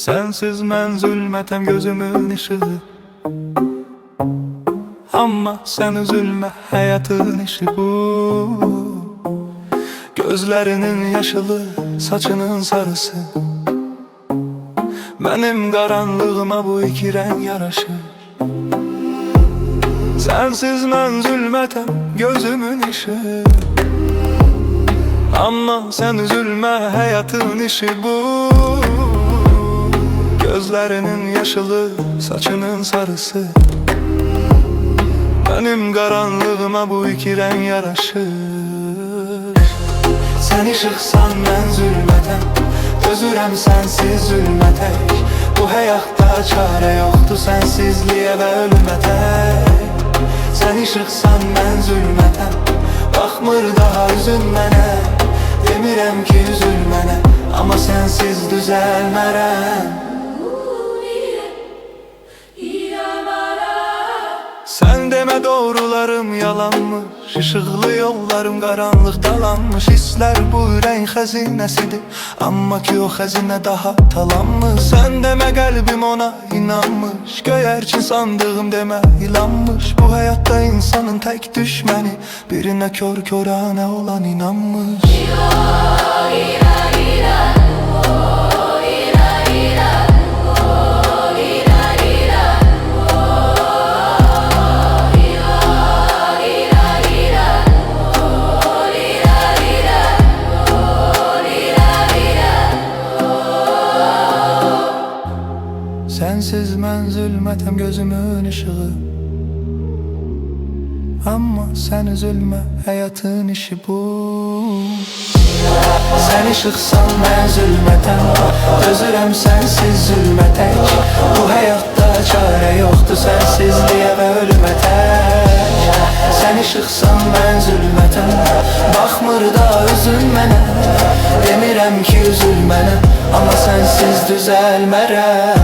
Sensiz mən zülmətəm gözümün ışığı. Amma sen üzülmə, həyatın işi bu. Gözlərinin yaşılı, saçının sarısı. Benim qaranlığıma bu iki rəng yaraşır. Sensiz mən zülmətəm gözümün ışığı. Amma sen üzülmə, həyatın işi bu. Gözlərinin yaşılı, saçının sarısı. Benim qaranlığıma bu iki rəng yaraşır. Sen ışıqsan mən zülmətəm, dözürəm sensiz zülmətək. Bu həyatda çare yoxdur sensizliyə və ölmətək. Sen ışıqsan mən zülmətəm, baxmır daha üzün mənə. Demirəm ki üzül mənə, amma sensiz düzəlmərəm. Sen deme doğrularım yalanmış, ışıqlı yollarım qaranlıq dalanmış. Hisslər bu ürək xəzinəsidir, amma ki o xəzinə daha talanmış. Sen deme qəlbim ona inanmış, göyərçin sandığım demə ilanmış. Bu həyatda insanın tək düşməni, birinə kör-körənə olan inanmış. Sensiz mən zülmətəm gözümün ışığı. Amma sen üzülmə, həyatın işi bu. Sen ışıqsan mən zülmətəm, dözürəm sensiz zülmətək. Bu həyatda çare yoxdur sensizliyə və ölmətək. Sen ışıqsan mən zülmətəm, baxmır da üzün mənə. Demirəm ki üzül mənə, amma sensiz düzəlmərəm.